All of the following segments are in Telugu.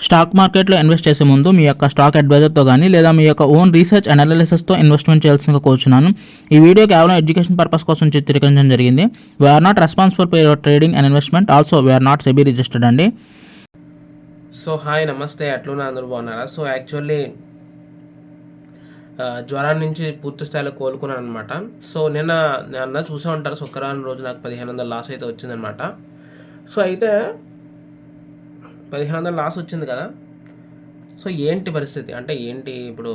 స్టాక్ మార్కెట్లో ఇన్వెస్ట్ చేసే ముందు మీ యొక్క స్టాక్ అడ్వైజర్తో కానీ లేదా మీ యొక్క ఓన్ రీసెర్చ్ అనాలిసిస్తో ఇన్వెస్ట్మెంట్ చేయాల్సిందిగా కోరుచున్నాను. ఈ వీడియో కేవలం ఎడ్యుకేషన్ పర్పస్ కోసం చిత్రీకరించడం జరిగింది. We are not responsible for your trading and investment. Also we are not SEBI registered అండి. సో హాయ్ నమస్తే, ఎట్లున్నా అందరూ బాగున్నారా? సో యాక్చువల్లీ జ్వరం నుంచి పూర్తి స్థాయిలో కోలుకున్నాను అనమాట. సో నిన్న చూసే ఉంటారు, శుక్రవారం రోజు నాకు 1500 లాస్ అయితే వచ్చిందనమాట. సో అయితే 1500 లాస్ వచ్చింది కదా. సో ఏంటి పరిస్థితి అంటే ఏంటి, ఇప్పుడు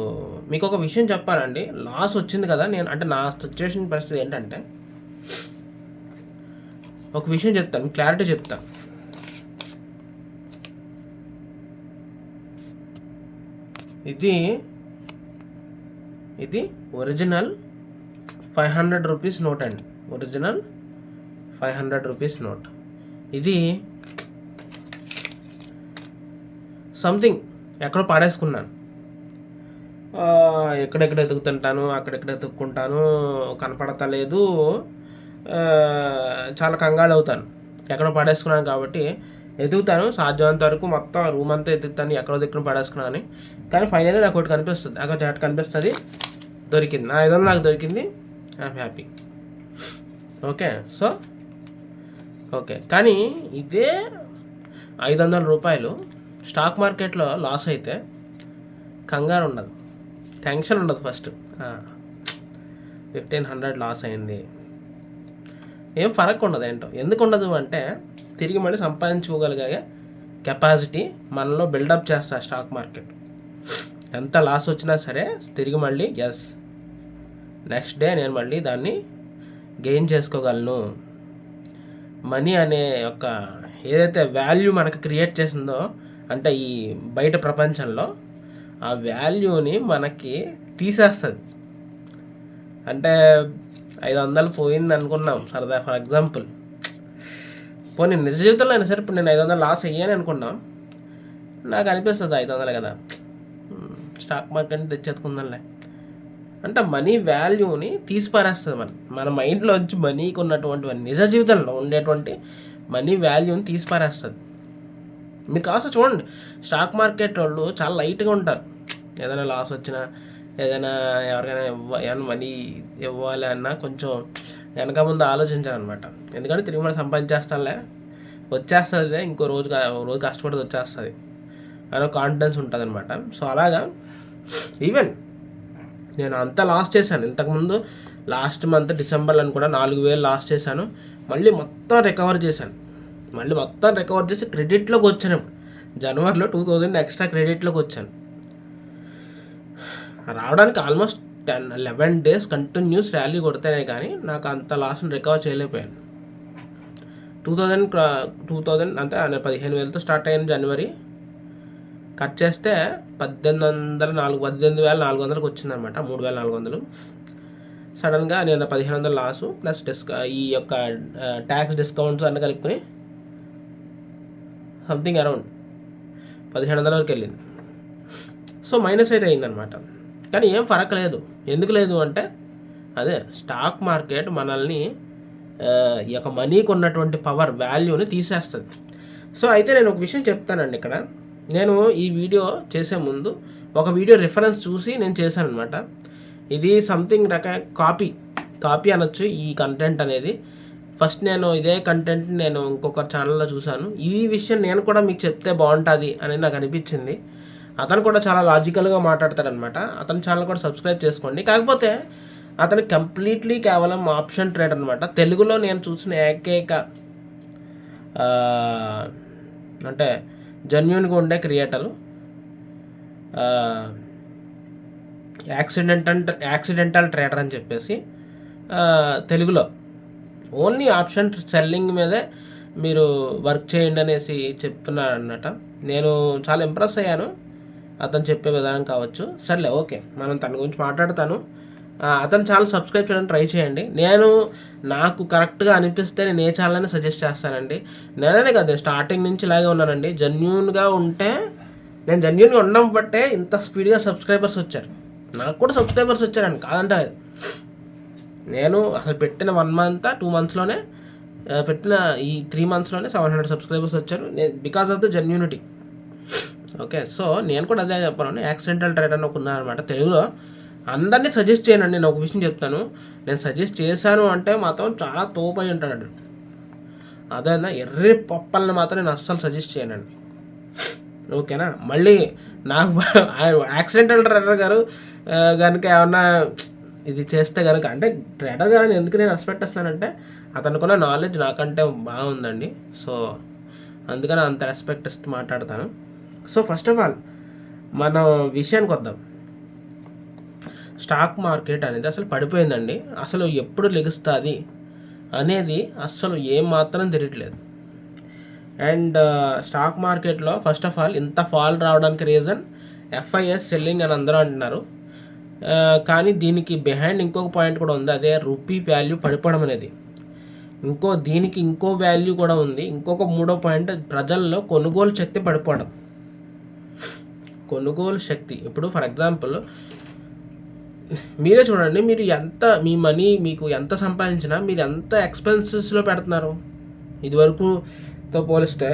మీకు ఒక విషయం చెప్పాలండి. లాస్ వచ్చింది కదా, నా సిచ్యువేషన్ పరిస్థితి ఏంటంటే ఒక విషయం చెప్తాను, క్లారిటీ చెప్తాను. ఇది ఒరిజినల్ 500 రూపీస్ నోట్ అండి. Original 500 rupees note. ఇది సంథింగ్ ఎక్కడో పాడేసుకున్నాను. ఎక్కడెక్కడ ఎదుగుతుంటాను, అక్కడెక్కడ ఎదుక్కుంటాను, కనపడతలేదు. చాలా కంగారు అవుతాను. ఎక్కడో పాడేసుకున్నాను కాబట్టి ఎదుగుతాను, సాధ్యమైనంత వరకు మొత్తం రూమ్ అంతా ఎదుగుతాను, ఎక్కడో దిక్కున పడేసుకున్నాను. కానీ ఫైనల్లీ నాకు ఒకటి కనిపిస్తుంది, నాకు చాట్ కనిపిస్తుంది, దొరికింది. నా ఏదైనా నాకు దొరికింది, ఐఎమ్ హ్యాపీ. ఓకే కానీ ఇదే 500 రూపాయలు స్టాక్ మార్కెట్లో లాస్ అయితే కంగారు ఉండదు, టెన్షన్ ఉండదు. ఫస్ట్ 1500 లాస్ అయింది, ఏం ఫరక్ ఉండదు. ఏంటో ఎందుకు ఉండదు అంటే, తిరిగి మళ్ళీ సంపాదించుకోగలిగే కెపాసిటీ మనలో బిల్డప్ చేస్తా స్టాక్ మార్కెట్. ఎంత లాస్ వచ్చినా సరే తిరిగి మళ్ళీ నెక్స్ట్ డే నేను మళ్ళీ దాన్ని గెయిన్ చేసుకోగలను. మనీ అనే ఒక ఏదైతే వాల్యూ మనకు క్రియేట్ చేసిందో, అంటే ఈ బయట ప్రపంచంలో ఆ వాల్యూని మనకి తీసేస్తుంది. అంటే 500 పోయింది అనుకున్నాం సరదా, ఫర్ ఎగ్జాంపుల్. పోనీ నిజ జీవితంలో అయినా సరే ఇప్పుడు నేను 500 లాస్ అయ్యాను అనుకున్నాం, నాకు అనిపిస్తుంది 500 కదా, స్టాక్ మార్కెట్ తెచ్చేసుకుందాంలే అంటే మనీ వాల్యూని తీసి పారేస్తుంది. మన మైండ్లో వచ్చి మనీకి ఉన్నటువంటి నిజ జీవితంలో ఉండేటువంటి మనీ వాల్యూని తీసి పారేస్తుంది. మీరు కాస్త చూడండి, స్టాక్ మార్కెట్ వాళ్ళు చాలా లైట్గా ఉంటారు. ఏదైనా లాస్ వచ్చినా, ఏదైనా ఎవరికైనా ఏమైనా మనీ ఇవ్వాలి అన్నా కొంచెం వెనక ముందు ఆలోచించారనమాట. ఎందుకంటే తిరిగి మనం సంపాదించేస్తానులే, వచ్చేస్తుంది, ఇంకో రోజు కష్టపడి వచ్చేస్తుంది అనే కాన్ఫిడెన్స్ ఉంటుంది అనమాట. సో అలాగా ఈవెన్ నేను అంతా లాస్ చేశాను. ఇంతకుముందు లాస్ట్ మంత్ డిసెంబర్లో కూడా 4000 లాస్ చేశాను. మళ్ళీ మొత్తం రికవర్ చేసి క్రెడిట్లోకి వచ్చాను. జనవరిలో 2000 ఎక్స్ట్రా క్రెడిట్లోకి వచ్చాను. రావడానికి ఆల్మోస్ట్ 11 డేస్ కంటిన్యూస్ ర్యాలీ కొడితేనే కానీ నాకు అంత లాస్ని రికవర్ చేయలేకపోయాను. 2000 అంటే 15,000తో స్టార్ట్ అయ్యాను జనవరి. కట్ చేస్తే 18,400కి వచ్చిందనమాట, 3,400. సడన్గా నేను 1,500 లాసు ప్లస్ ఈ యొక్క ట్యాక్స్ డిస్కౌంట్స్ అన్నీ కలుపుకొని సంథింగ్ అరౌండ్ 1,500 వరకు వెళ్ళింది. సో మైనస్ అయితే అయిందనమాట. కానీ ఏం ఫరక్ లేదు. ఎందుకు లేదు అంటే, అదే స్టాక్ మార్కెట్ మనల్ని ఈ యొక్క మనీకి ఉన్నటువంటి పవర్ వాల్యూని తీసేస్తుంది. సో అయితే నేను ఒక విషయం చెప్తానండి ఇక్కడ. నేను ఈ వీడియో చేసే ముందు ఒక వీడియో రిఫరెన్స్ చూసి నేను చేశాను అనమాట. ఇది సంథింగ్ కాపీ అనొచ్చు ఈ కంటెంట్ అనేది. ఫస్ట్ నేను ఇదే కంటెంట్ నేను ఇంకొక ఛానల్లో చూశాను. ఈ విషయం నేను కూడా మీకు చెప్తే బాగుంటుంది అని నాకు అనిపించింది. అతను కూడా చాలా లాజికల్గా మాట్లాడతాడనమాట. అతని ఛానల్ కూడా సబ్స్క్రైబ్ చేసుకోండి. కాకపోతే అతను కంప్లీట్లీ కేవలం ఆప్షన్ ట్రేడ్ అనమాట. తెలుగులో నేను చూసిన ఏకైక అంటే జెన్యూన్గా ఉండే క్రియేటరు, యాక్సిడెంటల్ ట్రేడర్ అని చెప్పేసి తెలుగులో ఓన్లీ ఆప్షన్ సెల్లింగ్ మీదే మీరు వర్క్ చేయండి అనేసి చెప్తున్నాడు అన్నమాట. నేను చాలా ఇంప్రెస్ అయ్యాను అతను చెప్పే విధానం కావచ్చు. సర్లే, ఓకే, మనం తన గురించి మాట్లాడతాను. అతను ఛానల్ సబ్స్క్రైబ్ చేయడానికి ట్రై చేయండి. నాకు కరెక్ట్గా అనిపిస్తే నేను ఏ ఛానల్ని సజెస్ట్ చేస్తానండి. నేనే కదా స్టార్టింగ్ నుంచి ఇలాగే ఉన్నానండి. జెన్యూన్గా ఉండడం బట్టే ఇంత స్పీడ్గా సబ్స్క్రైబర్స్ వచ్చారు. నాకు కూడా సబ్స్క్రైబర్స్ వచ్చారండి, కాదంటే. నేను అసలు పెట్టిన 1 month 2 monthsలోనే పెట్టిన ఈ 3 monthsలోనే 700 సబ్స్క్రైబర్స్ వచ్చారు. Because of the genuinity. Okay, so నేను కూడా అదే చెప్పాను. యాక్సిడెంటల్ ట్రేడర్ అని ఒక ఉన్నారనమాట తెలుగులో. అందరినీ సజెస్ట్ చేయనండి. నేను ఒక విషయం చెప్తాను, నేను సజెస్ట్ చేశాను అంటే మాత్రం చాలా తోపై ఉంటాడు. అదే ఎర్రి పప్పల్ని మాత్రం నేను అస్సలు సజెస్ట్ చేయనండి. ఓకేనా? మళ్ళీ నాకు యాక్సిడెంటల్ ట్రేడర్ గారు కనుక ఏమన్నా ఇది చేస్తే కనుక, అంటే ట్రేడర్ గారిని ఎందుకు నేను రెస్పెక్ట్ ఇస్తానంటే అతనుకున్న నాలెడ్జ్ నాకంటే బాగుందండి. సో అందుకని అంత రెస్పెక్ట్ ఇస్తూ మాట్లాడతాను. సో ఫస్ట్ ఆఫ్ ఆల్ మనం విషయానికి వద్దాం. స్టాక్ మార్కెట్ అనేది అసలు పడిపోయిందండి. అసలు ఎప్పుడు లెగుస్తుంది అనేది అస్సలు ఏం మాత్రం తెలియట్లేదు. అండ్ స్టాక్ మార్కెట్లో ఫస్ట్ ఆఫ్ ఆల్ ఇంత ఫాల్ రావడానికి రీజన్ FIS సెల్లింగ్ అని అందరూ అంటున్నారు. కానీ దీనికి బిహైండ్ ఇంకొక పాయింట్ కూడా ఉంది, అదే రూపీ వాల్యూ పడిపోవడం అనేది. దీనికి ఇంకో వాల్యూ కూడా ఉంది. ఇంకొక మూడో పాయింట్ ప్రజల్లో కొనుగోలు శక్తి పడిపోవడం. కొనుగోలు శక్తి ఇప్పుడు ఫర్ ఎగ్జాంపుల్ మీరే చూడండి, మీరు మీ మనీ మీకు ఎంత సంపాదించినా మీరు ఎంత ఎక్స్పెన్సెస్లో పెడుతున్నారు. ఇదివరకుతో పోలిస్తే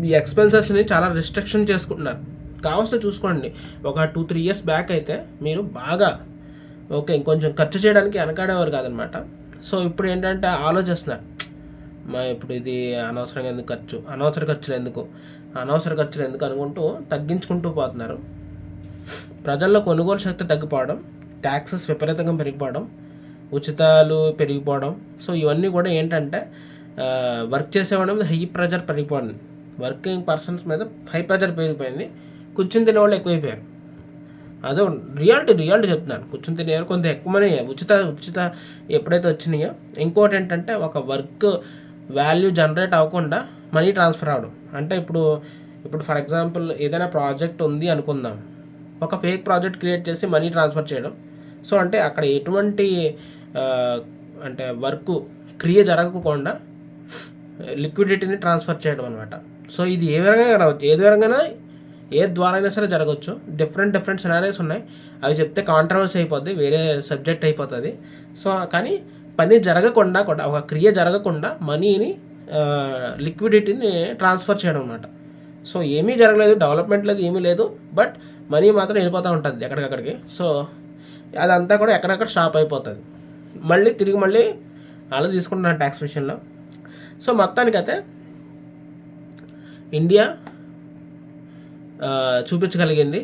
మీ ఎక్స్పెన్సెస్ని చాలా రిస్ట్రిక్షన్ చేసుకుంటున్నారు. కావస్తే చూసుకోండి, ఒక 2-3 ఇయర్స్ బ్యాక్ అయితే మీరు బాగా ఓకే ఇంకొంచెం ఖర్చు చేయడానికి వెనకాడేవారు కాదనమాట. సో ఇప్పుడు ఏంటంటే ఆలోచిస్తున్నారు, ఇప్పుడు ఇది అనవసరంగా ఎందుకు అనవసర ఖర్చులు ఎందుకు అనుకుంటూ తగ్గించుకుంటూ పోతున్నారు. ప్రజల్లో కొనుగోలు శక్తి తగ్గిపోవడం, ట్యాక్సెస్ విపరీతంగా పెరిగిపోవడం, ఉచితాలు పెరిగిపోవడం. సో ఇవన్నీ కూడా ఏంటంటే వర్క్ చేసేవాడి మీద హై ప్రెజర్ పెరిగిపోయింది. వర్కింగ్ పర్సన్స్ మీద హై ప్రెజర్ పెరిగిపోయింది. కూర్చుని తినేవాళ్ళు ఎక్కువైపోయారు. అదే రియాలిటీ చెప్తున్నాను. కూర్చుని తినేవారు కొంత ఎక్కువ మనీ ఉచిత ఎప్పుడైతే వచ్చినాయో. ఇంకోటి ఏంటంటే ఒక వర్క్ వాల్యూ జనరేట్ అవ్వకుండా మనీ ట్రాన్స్ఫర్ అవ్వడం. అంటే ఇప్పుడు ఫర్ ఎగ్జాంపుల్ ఏదైనా ప్రాజెక్ట్ ఉంది అనుకుందాం, ఒక ఫేక్ ప్రాజెక్ట్ క్రియేట్ చేసి మనీ ట్రాన్స్ఫర్ చేయడం. సో అంటే అక్కడ ఎటువంటి అంటే వర్క్ క్రియ జరగకుండా లిక్విడిటీని ట్రాన్స్ఫర్ చేయడం అనమాట. సో ఇది ఏ విధంగా రావచ్చు, ఏ ద్వారా అయినా సరే జరగవచ్చు. డిఫరెంట్ సినారియోస్ ఉన్నాయి. అవి చెప్తే కాంట్రవర్సీ అయిపోద్ది, వేరే సబ్జెక్ట్ అయిపోతుంది. సో కానీ పని జరగకుండా కూడా, ఒక క్రియ జరగకుండా మనీని లిక్విడిటీని ట్రాన్స్ఫర్ చేయడం అనమాట. సో ఏమీ జరగలేదు, డెవలప్మెంట్ లేదు, ఏమీ లేదు, బట్ మనీ మాత్రం వెళ్ళిపోతూ ఉంటుంది ఎక్కడికక్కడికి. సో అదంతా కూడా ఎక్కడెక్కడ స్టాప్ అయిపోతుంది. తిరిగి మళ్ళీ అలా తీసుకుంటున్నాను ట్యాక్స్ విషయంలో. సో మొత్తానికైతే ఇండియా చూపించగలిగింది.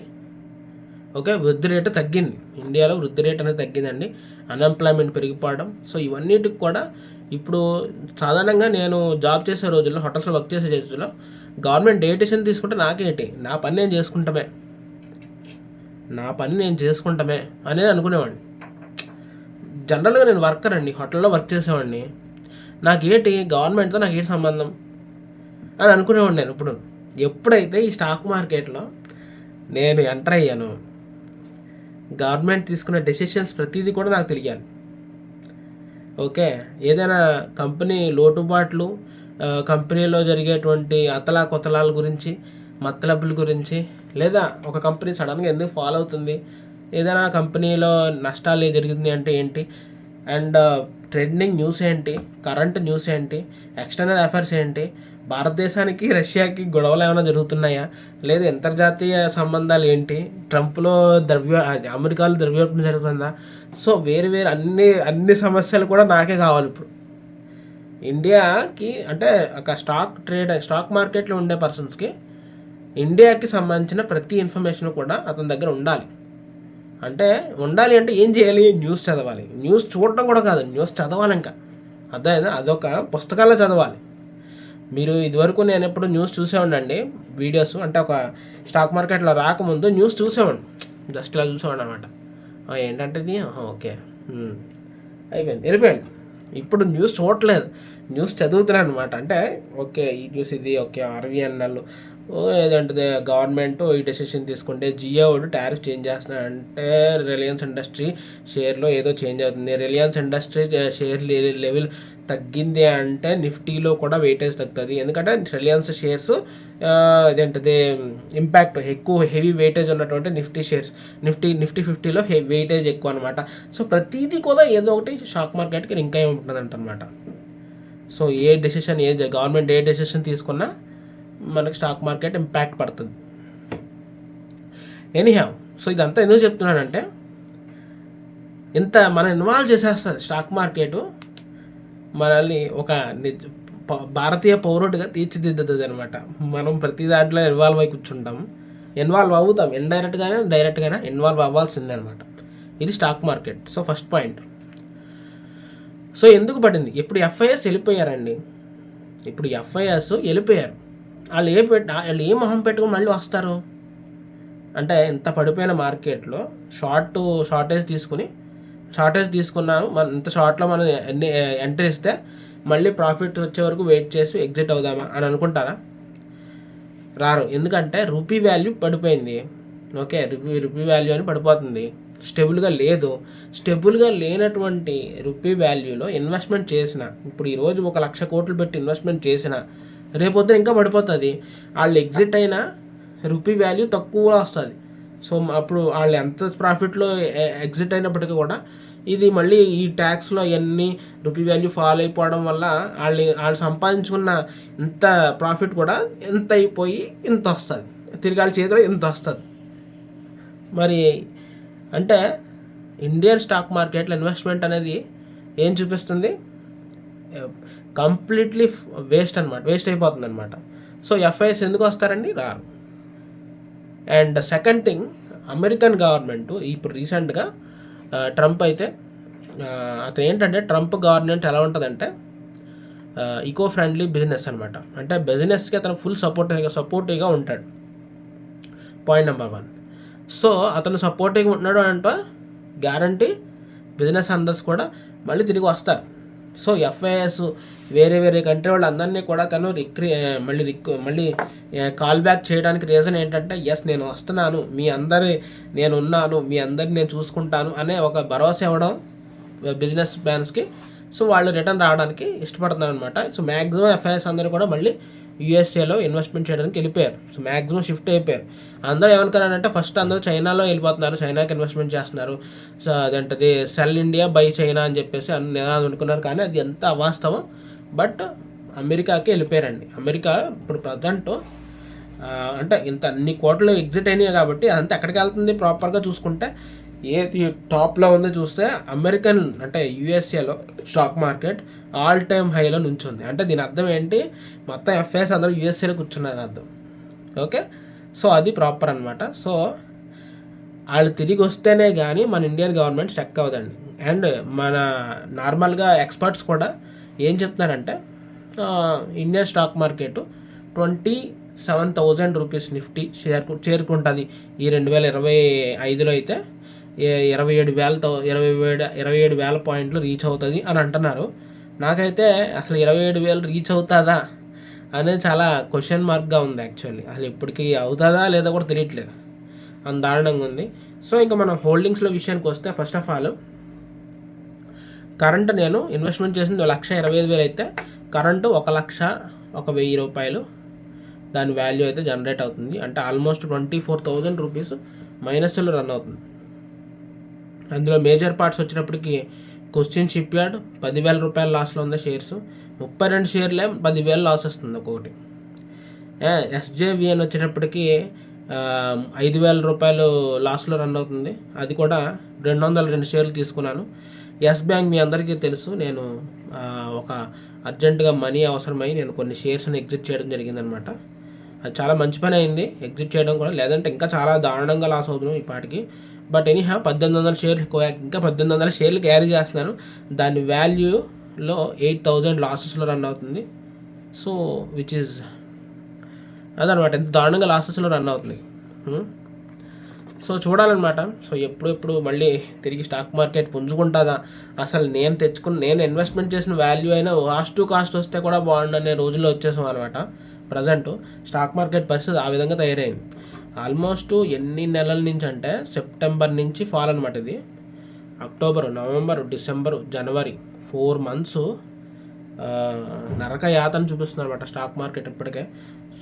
ఓకే, వృద్ధి రేటు తగ్గింది. ఇండియాలో వృద్ధి రేట్ అనేది తగ్గిందండి. అన్ఎంప్లాయ్మెంట్ పెరిగిపోవడం. సో ఇవన్నిటికి కూడా ఇప్పుడు సాధారణంగా నేను జాబ్ చేసే రోజుల్లో, హోటల్స్లో వర్క్ చేసే రోజుల్లో గవర్నమెంట్ ఏ డెసిషన్ తీసుకుంటే నాకేంటి, నా పని నేను చేసుకుంటామే అనేది అనుకునేవాడిని. జనరల్గా నేను వర్కర్ అండి, హోటల్లో వర్క్ చేసేవాడిని. గవర్నమెంట్తో నాకు ఏంటి సంబంధం అని అనుకునేవాడిని నేను. ఎప్పుడైతే ఈ స్టాక్ మార్కెట్లో నేను ఎంటర్ అయ్యాను, గవర్నమెంట్ తీసుకున్న డెసిషన్స్ ప్రతిదీ కూడా నాకు తెలియాలి. ఓకే, ఏదైనా కంపెనీ లోటుబాట్లు, కంపెనీలో జరిగేటువంటి అతలాకుతలాల గురించి, మత్తలబ్బుల గురించి, లేదా ఒక కంపెనీ సడన్గా ఎందుకు ఫాలో అవుతుంది, ఏదైనా కంపెనీలో నష్టాలు జరుగుతున్నాయి అంటే ఏంటి, అండ్ ట్రెండింగ్ న్యూస్ ఏంటి, కరెంట్ న్యూస్ ఏంటి, ఎక్స్టర్నల్ అఫైర్స్ ఏంటి, భారతదేశానికి రష్యాకి గొడవలు ఏమైనా జరుగుతున్నాయా, లేదా అంతర్జాతీయ సంబంధాలు ఏంటి, ట్రంప్లో అమెరికాలో ద్రవ్యోల్బణం జరుగుతుందా. సో వేరు అన్ని సమస్యలు కూడా నాకే కావాలి. ఇప్పుడు ఇండియాకి అంటే ఒక స్టాక్ మార్కెట్లో ఉండే పర్సన్స్కి ఇండియాకి సంబంధించిన ప్రతి ఇన్ఫర్మేషన్ కూడా అతని దగ్గర ఉండాలి. అంటే ఏం చేయాలి, న్యూస్ చదవాలి. న్యూస్ చూడటం కూడా కాదు, న్యూస్ చదవాలి. ఇంకా అదొక పుస్తకాల్లో చదవాలి. మీరు ఇదివరకు నేను ఎప్పుడు న్యూస్ చూసేవాడినండి, వీడియోస్. అంటే ఒక స్టాక్ మార్కెట్లో రాకముందు న్యూస్ చూసేవాడిని, జస్ట్ ఇలా చూసేవాడిని అనమాట. ఏంటంటే ఇది ఓకే వెళ్ళిపోయాడు. ఇప్పుడు న్యూస్ చూడట్లేదు, న్యూస్ చదువుతున్నాను అనమాట. అంటే ఓకే ఈ న్యూస్ ఇది, ఓకే RVNL ఏదంటే గవర్నమెంట్ ఈ డెసిషన్ తీసుకుంటే, జియో టారిఫ్ చేంజ్ చేస్తున్నాడంటే రిలయన్స్ ఇండస్ట్రీ షేర్లో ఏదో చేంజ్ అవుతుంది. రిలయన్స్ ఇండస్ట్రీ షేర్ లెవెల్ తగ్గింది అంటే నిఫ్టీలో కూడా వెయిటేజ్ తగ్గుతుంది. ఎందుకంటే రిలయన్స్ షేర్స్ ఇదేంటిది ఇంపాక్ట్ ఎక్కువ, హెవీ వెయిటేజ్ ఉన్నటువంటి నిఫ్టీ షేర్స్, నిఫ్టీ 50లో వెయిటేజ్ ఎక్కువ అనమాట. సో ప్రతిదీ కూడా ఏదో ఒకటి స్టాక్ మార్కెట్కి లింక్ అయి ఉంటుందంట. సో గవర్నమెంట్ ఏ డెసిషన్ తీసుకున్నా మనకి స్టాక్ మార్కెట్ ఇంపాక్ట్ పడుతుంది. ఎనీహౌ, సో ఇదంతా ఎందుకు చెప్తున్నానంటే ఇంత మనం ఇన్వాల్వ్ చేసేస్తుంది స్టాక్ మార్కెట్, మనల్ని ఒక భారతీయ పౌరుడిగా తీర్చిదిద్దుతుంది అనమాట. మనం ప్రతి దాంట్లో ఇన్వాల్వ్ అయి కూర్చుంటాం, ఇన్వాల్వ్ అవుతాం, ఇండైరెక్ట్గానే డైరెక్ట్గానే ఇన్వాల్వ్ అవ్వాల్సిందే అనమాట. ఇది stock market. So first point. So ఎందుకు పడింది? ఇప్పుడు ఎఫ్ఐఎస్ వెళ్ళిపోయారండి. ఇప్పుడు ఎఫ్ఐఎస్ వెళ్ళిపోయారు. వాళ్ళు ఏ మొహం పెట్టుకుని మళ్ళీ వస్తారు అంటే, ఇంత పడిపోయిన మార్కెట్లో షార్టేజ్ తీసుకున్నాము, మన ఇంత షార్ట్లో మనం ఎంట్రీ ఇస్తే మళ్ళీ ప్రాఫిట్ వచ్చే వరకు వెయిట్ చేసి ఎగ్జిట్ అవుదామా అని అనుకుంటారా? రారు. ఎందుకంటే రూపీ వాల్యూ పడిపోయింది. ఓకే, రూపీ వాల్యూ అని పడిపోతుంది, స్టెబుల్గా లేదు. స్టెబుల్గా లేనటువంటి రూపీ వాల్యూలో ఇన్వెస్ట్మెంట్ చేసిన, ఇప్పుడు ఈరోజు 1,00,000 కోట్లు పెట్టి ఇన్వెస్ట్మెంట్ చేసిన, రేపొద్దున ఇంకా పడిపోతుంది. వాళ్ళు ఎగ్జిట్ అయినా రూపీ వాల్యూ తక్కువ వస్తుంది. సో అప్పుడు వాళ్ళు ఎంత ప్రాఫిట్లో ఎగ్జిట్ అయినప్పటికీ కూడా ఇది మళ్ళీ ఈ ట్యాక్స్లో అవన్నీ రూపీ వాల్యూ ఫాల్ అయిపోవడం వల్ల వాళ్ళు సంపాదించుకున్న ఇంత ప్రాఫిట్ కూడా ఎంత అయిపోయి ఇంత వస్తుంది, తిరిగి వాళ్ళ చేతిలో ఇంత వస్తుంది. మరి అంటే ఇండియన్ స్టాక్ మార్కెట్లో ఇన్వెస్ట్మెంట్ అనేది ఏం చూపిస్తుంది? కంప్లీట్లీ వేస్ట్ అయిపోతుంది అనమాట. సో ఎఫ్ఐఎస్ ఎందుకు వస్తారండి? రారు. And second thing, American government ఇప్పుడు రీసెంట్గా ట్రంప్ అయితే అతను ఏంటంటే, ట్రంప్ గవర్నమెంట్ ఎలా ఉంటుందంటే ఈకో ఫ్రెండ్లీ బిజినెస్ అనమాట. అంటే బిజినెస్కి అతను ఫుల్ సపోర్టివ్గా ఉంటాడు. Point number 1. సో అతను సపోర్టివ్గా ఉంటున్నాడు అంటే గ్యారంటీ బిజినెస్ అందర్స్ కూడా మళ్ళీ తిరిగి వస్తారు. సో ఎఫ్ఐఎస్ వేరే కంట్రీ వాళ్ళందరినీ కూడా తను మళ్ళీ కాల్ బ్యాక్ చేయడానికి రీజన్ ఏంటంటే, నేను వస్తున్నాను, నేనున్నాను, మీ అందరిని నేను చూసుకుంటాను అనే ఒక భరోసా ఇవ్వడం బిజినెస్ మ్యాన్స్కి. సో వాళ్ళు రిటర్న్ రావడానికి ఇష్టపడుతున్నారు అనమాట. సో మ్యాక్సిమం ఎఫ్ఐఎస్ అందరూ కూడా మళ్ళీ యూఎస్ఏలో ఇన్వెస్ట్మెంట్ చేయడానికి వెళ్ళిపోయారు. సో మ్యాక్సిమం షిఫ్ట్ అయిపోయారు. అందరూ ఏమనుకున్నారంటే, ఫస్ట్ అందరూ చైనాలో వెళ్ళిపోతున్నారు, చైనాకి ఇన్వెస్ట్మెంట్ చేస్తున్నారు, సో అదేంటది సెల్ ఇండియా బై చైనా అని చెప్పేసి అనుకున్నారు. కానీ అది ఎంత అవాస్తవం. బట్ అమెరికాకి వెళ్ళిపోయారండి. అమెరికా ఇప్పుడు ప్రజెంట్ అంటే అన్ని కోట్లు ఎగ్జిట్ అయినాయి కాబట్టి అదంతా ఎక్కడికి వెళ్తుంది ప్రాపర్గా చూసుకుంటే, ఏది టాప్లో ఉందో చూస్తే అమెరికన్ అంటే యూఎస్ఏలో స్టాక్ మార్కెట్ ఆల్ టైమ్ హైలో నుంచుంది. అంటే దీని అర్థం ఏంటి? మొత్తం ఎఫ్ఐఎస్ అందరూ యూఎస్ఏలో కూర్చున్నారు అర్థం. ఓకే, సో అది ప్రాపర్ అనమాట. సో వాళ్ళు తిరిగి వస్తేనే కానీ మన ఇండియన్ గవర్నమెంట్ స్టక్ అవ్వదండి. అండ్ మన నార్మల్గా ఎక్స్పర్ట్స్ కూడా ఏం చెప్తున్నారంటే, Indian stock market 27,000 rupees Nifty చేరుకుంటుంది. ఈ 2025లో అయితే 27,000 పాయింట్లు రీచ్ అవుతుంది అని అంటున్నారు. నాకైతే అసలు 27,000 రీచ్ అవుతుందా అనేది చాలా క్వశ్చన్ మార్క్గా ఉంది యాక్చువల్లీ. అసలు ఇప్పటికీ అవుతుందా లేదా కూడా తెలియట్లేదు, అంత దారుణంగా ఉంది. సో ఇంకా మనం హోల్డింగ్స్లో విషయానికి వస్తే, ఫస్ట్ ఆఫ్ ఆల్ కరెంట్ నేను ఇన్వెస్ట్మెంట్ చేసింది 1,25,000 అయితే, కరెంటు 1,01,000 రూపాయలు దాని వాల్యూ అయితే జనరేట్ అవుతుంది. అంటే ఆల్మోస్ట్ 24,000 రూపీస్ మైనస్లో రన్ అవుతుంది. అందులో మేజర్ పార్ట్స్ వచ్చేటప్పటికి క్వశ్చన్ షిప్ యార్డ్ 10,000 రూపాయల లాస్లో ఉంది షేర్స్, 32 షేర్లే 10,000 లాస్ వస్తుంది ఒక్కొక్కటి. ఎస్జేవిఎన్ వచ్చేటప్పటికి 5,000 రూపాయలు లాస్లో రన్ అవుతుంది, అది కూడా 202 షేర్లు తీసుకున్నాను. ఎస్ బ్యాంక్ మీ అందరికీ తెలుసు, నేను ఒక అర్జెంటుగా మనీ అవసరమై నేను కొన్ని షేర్స్ని ఎగ్జిట్ చేయడం జరిగిందనమాట. అది చాలా మంచి పని అయింది ఎగ్జిట్ చేయడం కూడా, లేదంటే ఇంకా చాలా దారుణంగా లాస్ అవుతున్నాం ఈ పాటికి. బట్ ఎనీహా 1,800 షేర్లు ఇంకా 1,800 షేర్లు క్యారీ చేస్తున్నాను. దాని వాల్యూలో 8,000 లాసెస్లో రన్ అవుతుంది. సో విచ్ ఈజ్ అదనమాట, ఎంత దారుణంగా లాసెస్లో రన్ అవుతుంది. సో చూడాలన్నమాట. సో ఎప్పుడు మళ్ళీ తిరిగి స్టాక్ మార్కెట్ పుంజుకుంటుందా, అసలు నేను ఇన్వెస్ట్మెంట్ చేసిన వాల్యూ అయినా కాస్ట్ వస్తే కూడా బాగుండనే రోజుల్లో వచ్చేసాం అనమాట. ప్రజెంట్ స్టాక్ మార్కెట్ పరిస్థితి ఆ విధంగా తయారైంది. ఆల్మోస్ట్ ఎన్ని నెలల నుంచి అంటే, సెప్టెంబర్ నుంచి ఫాల్ అనమాట. ఇది అక్టోబర్, నవంబర్, డిసెంబర్, జనవరి 4 months నరక యాతను చూపిస్తుంది అనమాట స్టాక్ మార్కెట్ ఇప్పటికే.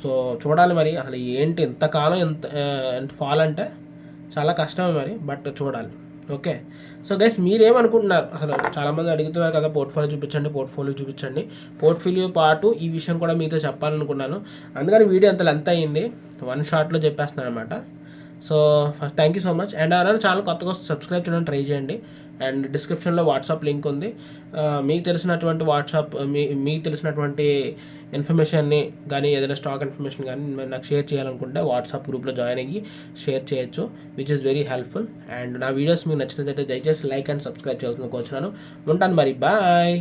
సో చూడాలి మరి అసలు ఏంటి ఇంతకాలం ఎంత ఫాల్ అంటే చాలా కష్టమే మరి, బట్ చూడాలి. ఓకే, సో గైస్ మీరేమనుకుంటున్నారు? అసలు చాలామంది అడుగుతున్నారు కదా, పోర్ట్ఫోలియో చూపించండి. పోర్ట్ఫోలియో పాటు ఈ విషయం కూడా మీతో చెప్పాలనుకున్నాను, అందుకని వీడియో అంత లెంత్ అయ్యింది, 1 shotలో చెప్పేస్తున్నాను అనమాట. So first thank you so much. And ఎవరైనా ఛానల్ కొత్తగా వస్తే సబ్స్క్రైబ్ చేయడానికి ట్రై చేయండి. అండ్ డిస్క్రిప్షన్లో వాట్సాప్ లింక్ ఉంది. మీకు తెలిసినటువంటి మీకు తెలిసినటువంటి ఇన్ఫర్మేషన్ని కానీ ఏదైనా స్టాక్ ఇన్ఫర్మేషన్ కానీ నాకు షేర్ చేయాలనుకుంటే వాట్సాప్ గ్రూప్లో జాయిన్ అయ్యి షేర్ చేయొచ్చు, which is very helpful. And నా వీడియోస్ మీకు నచ్చినట్లయితే దయచేసి లైక్ అండ్ సబ్స్క్రైబ్ చేయాల్సిన కోరుచున్నాను. ఉంటాను మరి, బాయ్.